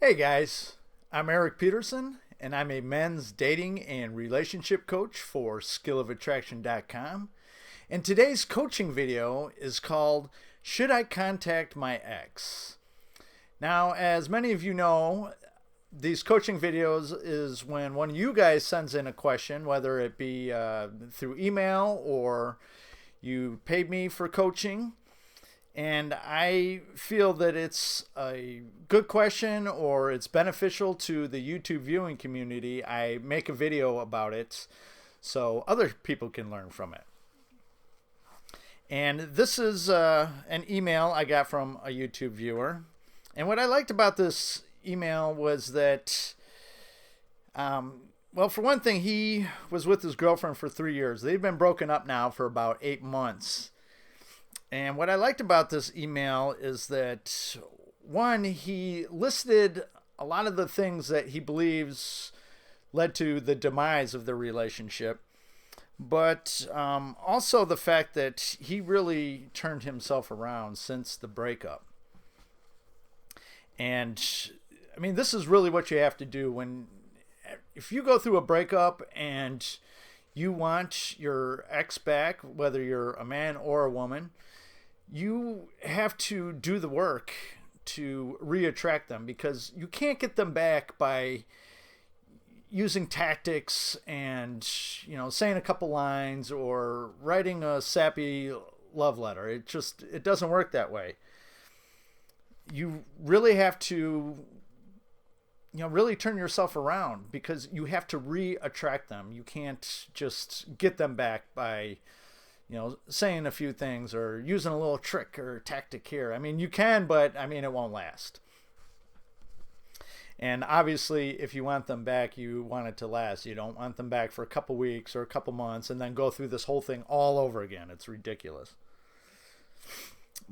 Hey guys, I'm Erik Peterson, and I'm a men's dating and relationship coach for skillofattraction.com. And today's coaching video is called Should I Contact My Ex? Now, as many of you know, these coaching videos is when one of you guys sends in a question, whether it be through email or you paid me for coaching. And I feel that it's a good question or it's beneficial to the YouTube viewing community. I make a video about it so other people can learn from it. And this is an email I got from a YouTube viewer. And what I liked about this email was that, well, for one thing, he was with his girlfriend for 3 years. They've been broken up now for about 8 months. And what I liked about this email is that, one, he listed a lot of the things that he believes led to the demise of the relationship, but also the fact that he really turned himself around since the breakup. And I mean, this is really what you have to do if you go through a breakup and you want your ex back, whether you're a man or a woman. You have to do the work to re-attract them, because you can't get them back by using tactics and, saying a couple lines or writing a sappy love letter. It doesn't work that way. You really have to, really turn yourself around, because you have to re-attract them. You can't just get them back by saying a few things or using a little trick or tactic here. I mean, you can, but I mean, it won't last. And obviously, if you want them back, you want it to last. You don't want them back for a couple weeks or a couple months and then go through this whole thing all over again. It's ridiculous.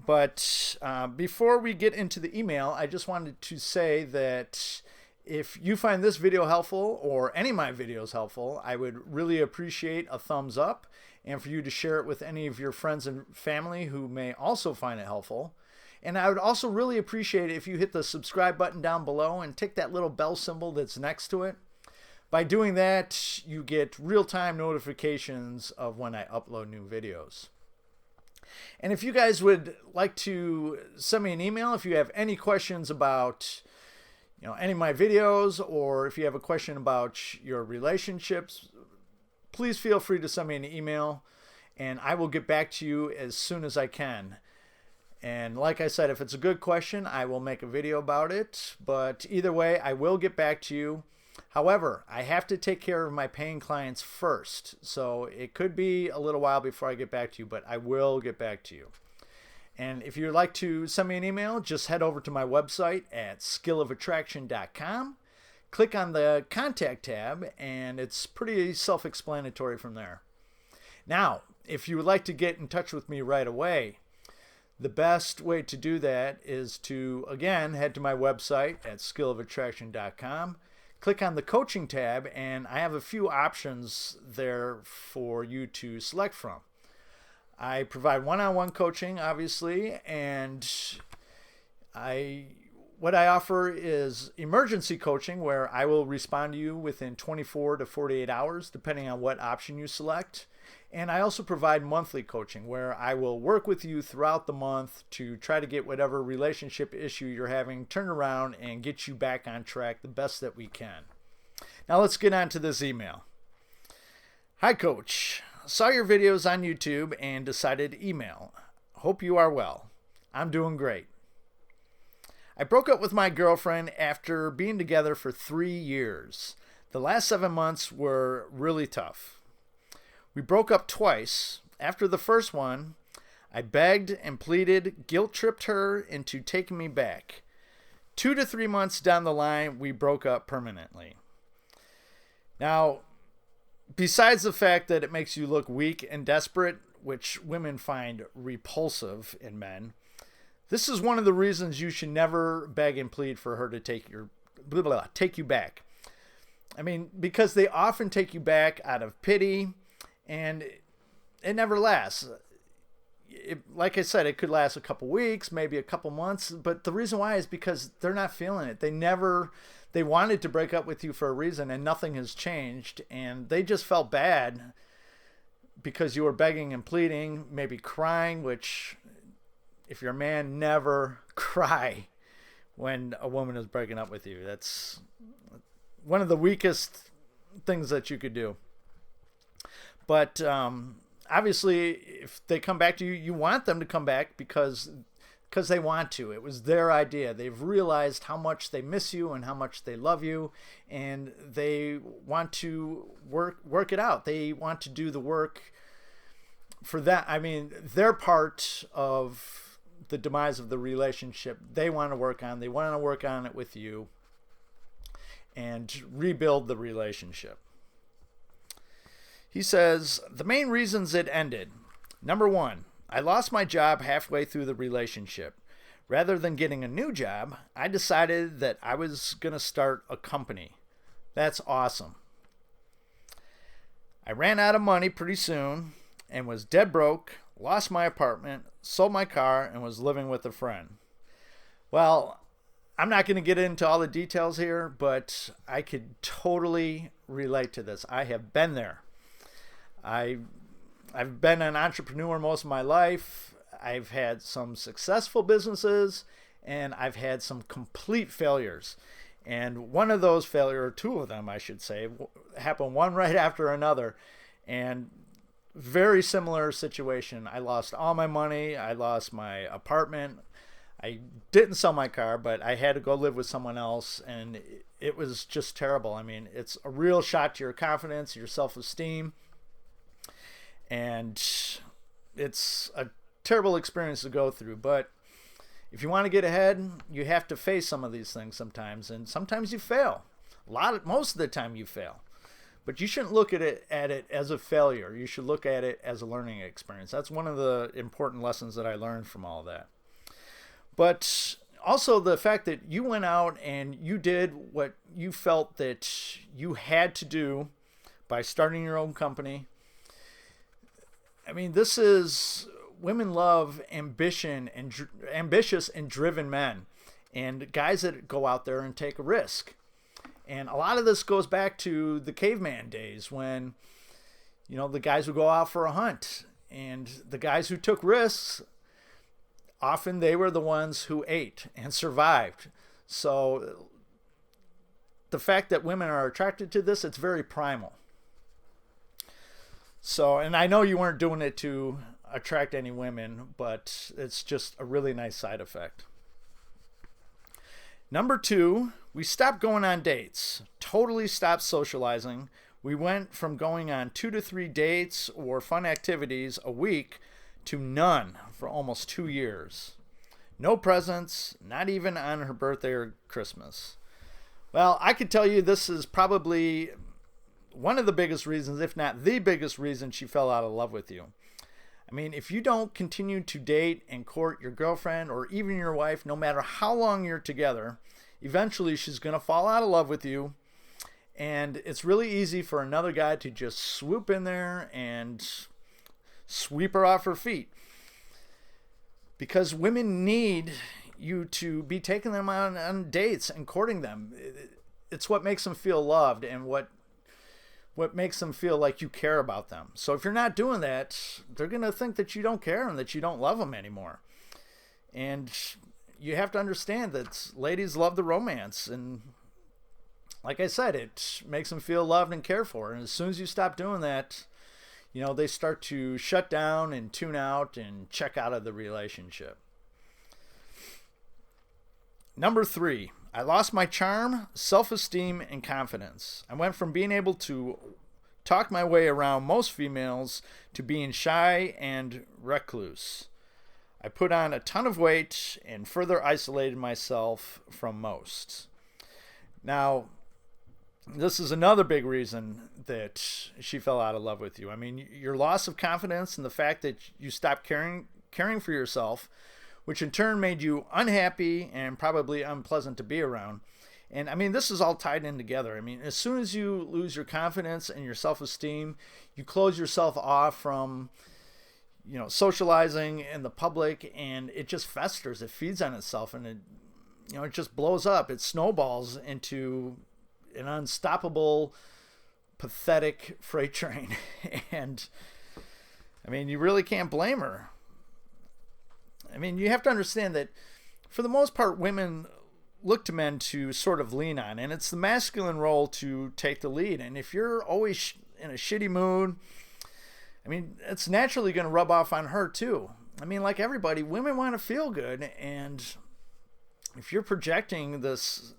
But before we get into the email, I just wanted to say that if you find this video helpful or any of my videos helpful, I would really appreciate a thumbs up, and for you to share it with any of your friends and family who may also find it helpful. And I would also really appreciate it if you hit the subscribe button down below and tick that little bell symbol that's next to it. By doing that, you get real-time notifications of when I upload new videos. And if you guys would like to send me an email, if you have any questions about any of my videos, or if you have a question about your relationships, please feel free to send me an email and I will get back to you as soon as I can. And like I said, if it's a good question, I will make a video about it. But either way, I will get back to you. However, I have to take care of my paying clients first. So it could be a little while before I get back to you, but I will get back to you. And if you'd like to send me an email, just head over to my website at skillofattraction.com. Click on the contact tab, and it's pretty self-explanatory from there. Now, if you would like to get in touch with me right away, the best way to do that is to, again, head to my website at skillofattraction.com. Click on the coaching tab, and I have a few options there for you to select from. I provide one-on-one coaching, obviously, and what I offer is emergency coaching, where I will respond to you within 24 to 48 hours, depending on what option you select. And I also provide monthly coaching, where I will work with you throughout the month to try to get whatever relationship issue you're having turned around and get you back on track the best that we can. Now let's get on to this email. Hi, Coach. Saw your videos on YouTube and decided to email. Hope you are well. I'm doing great. I broke up with my girlfriend after being together for 3 years. The last 7 months were really tough. We broke up twice. After the first one, I begged and pleaded, guilt-tripped her into taking me back. 2 to 3 months down the line, we broke up permanently. Now, besides the fact that it makes you look weak and desperate, which women find repulsive in men, this is one of the reasons you should never beg and plead for her to take you back. I mean, because they often take you back out of pity, and it never lasts. like I said, it could last a couple weeks, maybe a couple months. But the reason why is because they're not feeling it. They wanted to break up with you for a reason, and nothing has changed. And they just felt bad because you were begging and pleading, maybe crying, which if you're a man, never cry when a woman is breaking up with you. That's one of the weakest things that you could do. But obviously, if they come back to you, you want them to come back because they want to. It was their idea. They've realized how much they miss you and how much they love you, and they want to work it out. They want to do the work for that. I mean, their part of the demise of the relationship, they want to work on. They want to work on it with you and rebuild the relationship. He says, the main reasons it ended. Number 1, I lost my job halfway through the relationship. Rather than getting a new job, I decided that I was going to start a company. That's awesome. I ran out of money pretty soon and was dead broke, lost my apartment, sold my car, and was living with a friend. Well, I'm not going to get into all the details here, but I could totally relate to this. I have been there. I've been an entrepreneur most of my life. I've had some successful businesses, and I've had some complete failures. And one of those failures, or two of them, I should say, happened one right after another. And very similar situation. I lost all my money. I lost my apartment. I didn't sell my car, but I had to go live with someone else, and it was just terrible. I mean, it's a real shot to your confidence, your self-esteem. And it's a terrible experience to go through. But if you want to get ahead, you have to face some of these things sometimes. And sometimes you fail. Most of the time you fail. But you shouldn't look at it as a failure. You should look at it as a learning experience. That's one of the important lessons that I learned from all that. But also the fact that you went out and you did what you felt that you had to do by starting your own company. I mean, this is, women love ambition and ambitious and driven men, and guys that go out there and take a risk. And a lot of this goes back to the caveman days when, the guys would go out for a hunt, and the guys who took risks, often they were the ones who ate and survived. So the fact that women are attracted to this, it's very primal. So, and I know you weren't doing it to attract any women, but it's just a really nice side effect. Number 2, we stopped going on dates. Totally stopped socializing. We went from going on 2 to 3 dates or fun activities a week to none for almost 2 years. No presents, not even on her birthday or Christmas. Well, I could tell you this is probably one of the biggest reasons, if not the biggest reason, she fell out of love with you. I mean, if you don't continue to date and court your girlfriend or even your wife, no matter how long you're together, eventually she's going to fall out of love with you. And it's really easy for another guy to just swoop in there and sweep her off her feet. Because women need you to be taking them on dates and courting them. It's what makes them feel loved and what makes them feel like you care about them. So if you're not doing that, they're going to think that you don't care and that you don't love them anymore. And you have to understand that ladies love the romance. And like I said, it makes them feel loved and cared for. And as soon as you stop doing that, they start to shut down and tune out and check out of the relationship. Number 3, I lost my charm, self-esteem, and confidence. I went from being able to talk my way around most females to being shy and recluse. I put on a ton of weight and further isolated myself from most. Now, this is another big reason that she fell out of love with you. I mean, your loss of confidence and the fact that you stopped caring for yourself, which in turn made you unhappy and probably unpleasant to be around. And I mean, this is all tied in together. I mean, as soon as you lose your confidence and your self-esteem, you close yourself off from, socializing in the public, and it just festers. It feeds on itself, and it just blows up. It snowballs into an unstoppable, pathetic freight train. And I mean, you really can't blame her. I mean, you have to understand that for the most part, women look to men to sort of lean on, and it's the masculine role to take the lead. And if you're always in a shitty mood, I mean, it's naturally going to rub off on her too. I mean, like everybody, women want to feel good, and if you're projecting this,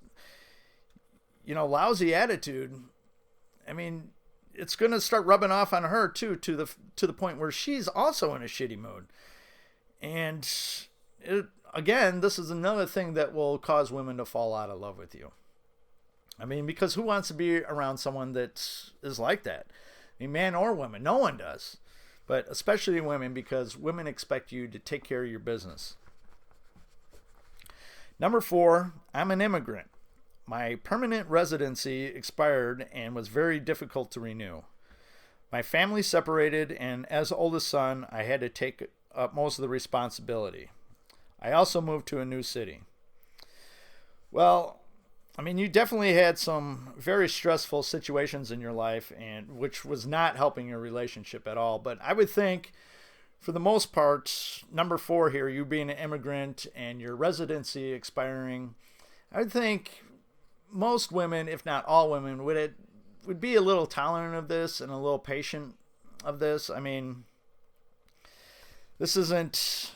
lousy attitude, I mean, it's going to start rubbing off on her too, to the point where she's also in a shitty mood. And again, this is another thing that will cause women to fall out of love with you. I mean, because who wants to be around someone that is like that? I mean, man or woman, no one does. But especially women, because women expect you to take care of your business. Number 4, I'm an immigrant. My permanent residency expired and was very difficult to renew. My family separated, and as oldest son, I had to take up most of the responsibility. I also moved to a new city. Well, I mean, you definitely had some very stressful situations in your life, and which was not helping your relationship at all. But I would think, for the most part, number 4 here, you being an immigrant and your residency expiring, I would think most women, if not all women, would be a little tolerant of this and a little patient of this. I mean, this isn't...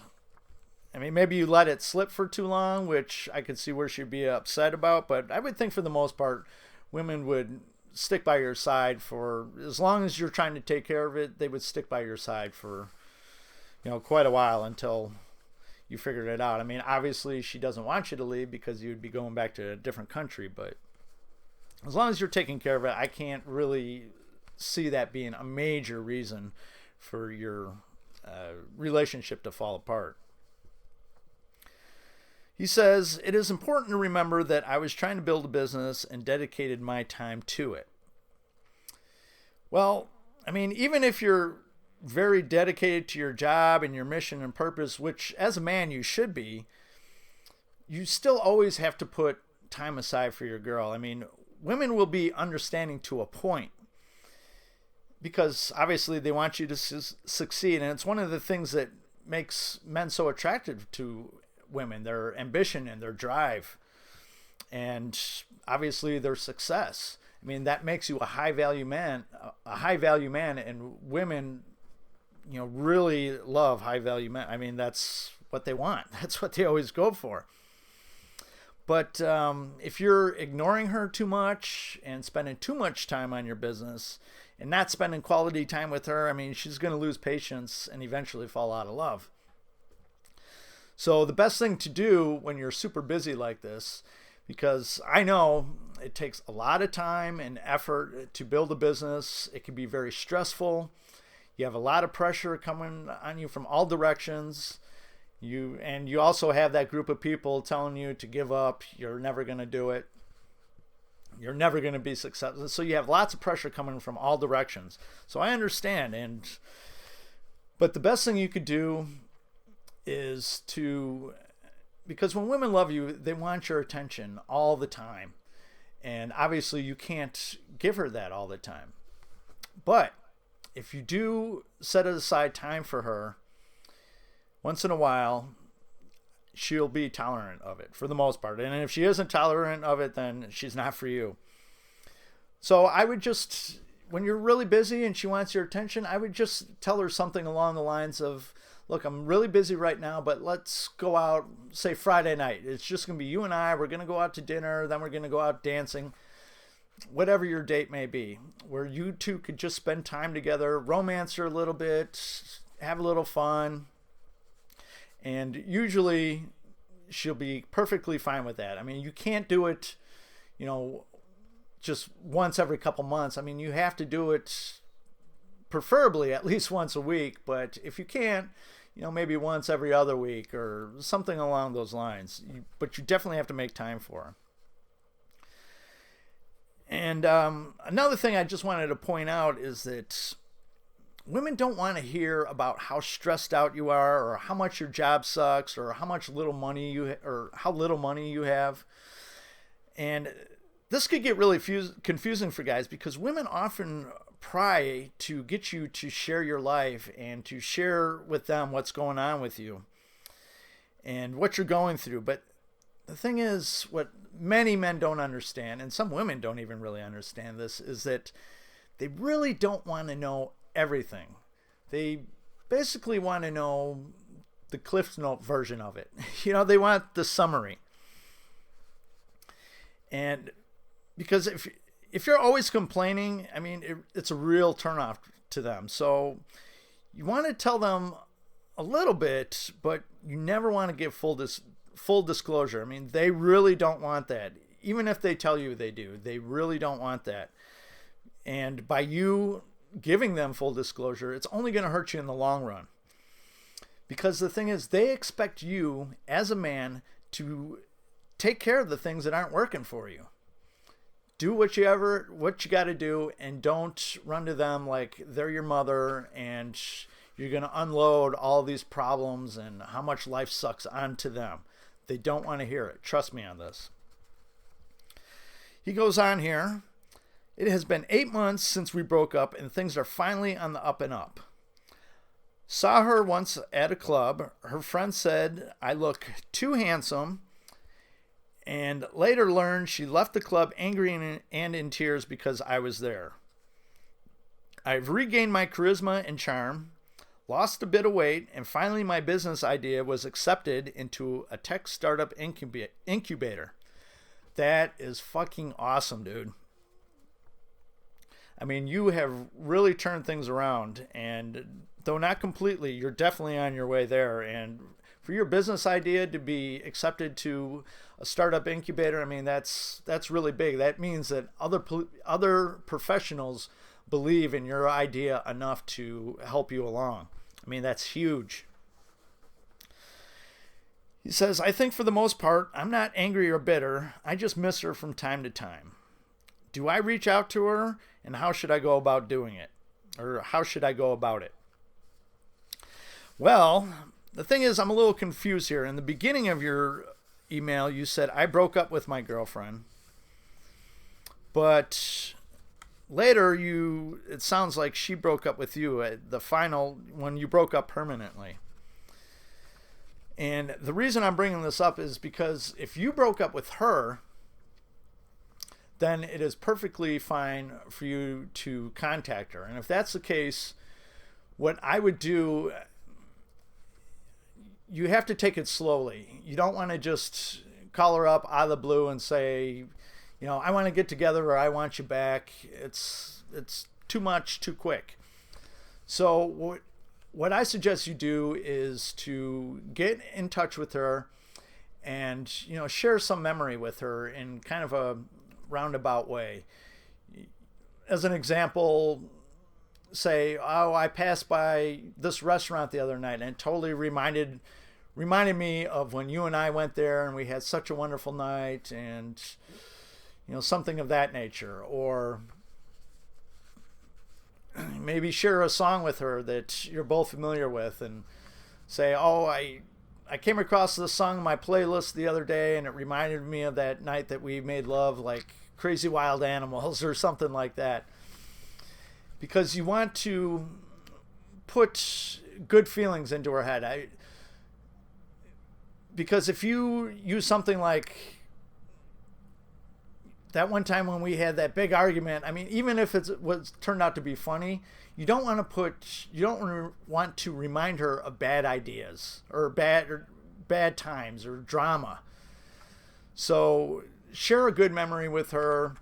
I mean, maybe you let it slip for too long, which I could see where she'd be upset about, but I would think for the most part, women would stick by your side for as long as you're trying to take care of it. They would stick by your side for, quite a while until you figured it out. I mean, obviously she doesn't want you to leave because you'd be going back to a different country, but as long as you're taking care of it, I can't really see that being a major reason for your relationship to fall apart. He says, it is important to remember that I was trying to build a business and dedicated my time to it. Well, I mean, even if you're very dedicated to your job and your mission and purpose, which as a man you should be, you still always have to put time aside for your girl. I mean, women will be understanding to a point because obviously they want you to succeed. And it's one of the things that makes men so attractive to women, their ambition and their drive, and obviously their success. I mean, that makes you a high value man, and women, really love high value men. I mean, that's what they want. That's what they always go for. But if you're ignoring her too much and spending too much time on your business and not spending quality time with her, I mean, she's going to lose patience and eventually fall out of love. So the best thing to do when you're super busy like this, because I know it takes a lot of time and effort to build a business. It can be very stressful. You have a lot of pressure coming on you from all directions. You also have that group of people telling you to give up. You're never going to do it. You're never going to be successful. So you have lots of pressure coming from all directions. So I understand. But the best thing you could do is because when women love you, they want your attention all the time. And obviously you can't give her that all the time. But if you do set aside time for her once in a while, she'll be tolerant of it for the most part. And if she isn't tolerant of it, then she's not for you. So I would just, when you're really busy and she wants your attention, I would just tell her something along the lines of, look, I'm really busy right now, but let's go out, say Friday night. It's just going to be you and I. We're going to go out to dinner. Then we're going to go out dancing. Whatever your date may be, where you two could just spend time together, romance her a little bit, have a little fun. And usually she'll be perfectly fine with that. I mean, you can't do it, just once every couple months. I mean, you have to do it preferably at least once a week. But if you can't, maybe once every other week or something along those lines. But you definitely have to make time for her. And another thing I just wanted to point out is that women don't want to hear about how stressed out you are, or how much your job sucks, or how much little money or how little money you have. And this could get really confusing for guys, because women often pry to get you to share your life and to share with them what's going on with you and what you're going through. But the thing is, what many men don't understand, and some women don't even really understand this, is that they really don't want to know everything. They basically want to know the Cliff Note version of it. They want the summary. And because if you're always complaining, I mean, it's a real turnoff to them. So you want to tell them a little bit, but you never want to give full disclosure. I mean, they really don't want that. Even if they tell you they do, they really don't want that. And by you giving them full disclosure, it's only going to hurt you in the long run. Because the thing is, they expect you as a man to take care of the things that aren't working for you. Do what you got to do, and don't run to them like they're your mother and you're going to unload all these problems and how much life sucks onto them. They don't want to hear it. Trust me on this. He goes on here. It has been 8 months since we broke up, and things are finally on the up and up. Saw her once at a club. Her friend said I look too handsome, and later learned she left the club angry and in tears because I was there. I've regained my charisma and charm, lost a bit of weight, and finally my business idea was accepted into a tech startup incubator. That is fucking awesome, dude. I mean, you have really turned things around, and though not completely, you're definitely on your way there. And for your business idea to be accepted to a startup incubator, I mean, that's really big. That means that other professionals believe in your idea enough to help you along. I mean, that's huge. He says, I think for the most part, I'm not angry or bitter. I just miss her from time to time. Do I reach out to her, and how should I go about doing it? Or how should I go about it? Well, the thing is, I'm a little confused here. In the beginning of your email, you said, I broke up with my girlfriend. But later, it sounds like she broke up with you at the final, when you broke up permanently. And the reason I'm bringing this up is because if you broke up with her, then it is perfectly fine for you to contact her. And if that's the case, what I would do, you have to take it slowly. You don't want to just call her up out of the blue and say, I want to get together, or I want you back. It's too much, too quick. So what I suggest you do is to get in touch with her and, share some memory with her in kind of a roundabout way. As an example, say, I passed by this restaurant the other night, and it totally reminded me of when you and I went there and we had such a wonderful night, and something of that nature. Or maybe share a song with her that you're both familiar with and say, I came across this song in my playlist the other day, and it reminded me of that night that we made love like crazy wild animals, or something like that. Because you want to put good feelings into her head. Because if you use something like that one time when we had that big argument, I mean, even if it was turned out to be funny, you don't want to remind her of bad ideas or bad times or drama. So share a good memory with her,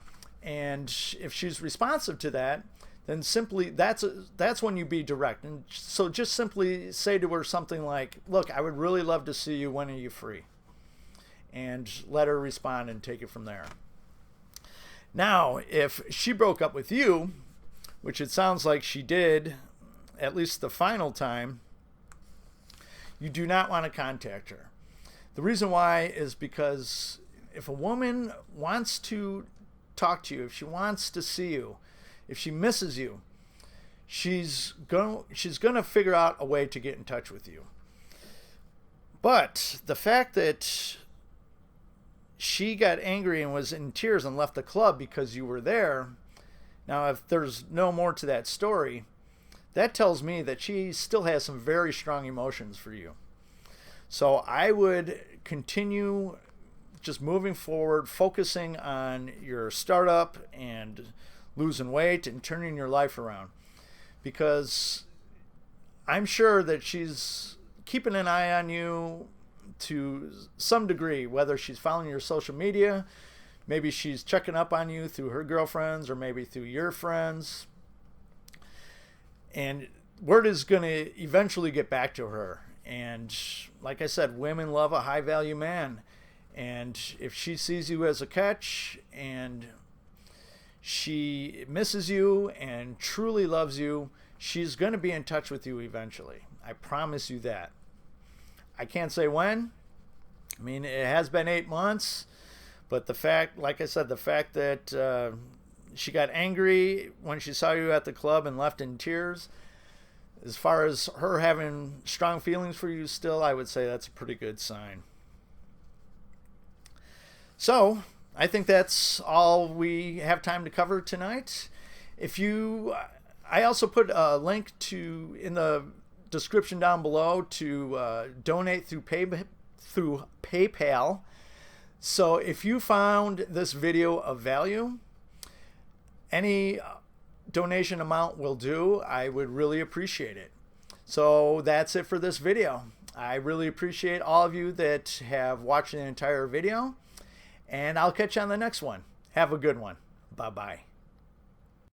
and if she's responsive to that, then simply that's when you be direct. And so just simply say to her something like, look, I would really love to see you. When are you free? And let her respond and take it from there. Now, if she broke up with you, which it sounds like she did, at least the final time, you do not want to contact her. The reason why is because if a woman wants to talk to you, if she wants to see you, if she misses you, she's gonna figure out a way to get in touch with you. But the fact that she got angry and was in tears and left the club because you were there, now if there's no more to that story, that tells me that she still has some very strong emotions for you. So I would continue just moving forward, focusing on your startup and losing weight and turning your life around, because I'm sure that she's keeping an eye on you to some degree, whether she's following your social media, maybe she's checking up on you through her girlfriends, or maybe through your friends. And word is going to eventually get back to her. And like I said, women love a high value man. And if she sees you as a catch and she misses you and truly loves you, she's going to be in touch with you eventually. I promise you that. I can't say when. I mean, it has been 8 months, but the fact, like I said, the fact that she got angry when she saw you at the club and left in tears, as far as her having strong feelings for you still, I would say that's a pretty good sign. So I think that's all we have time to cover tonight. I also put a link in the description down below to donate through PayPal. So if you found this video of value, any donation amount will do. I would really appreciate it. So that's it for this video. I really appreciate all of you that have watched the entire video, and I'll catch you on the next one. Have a good one. Bye-bye.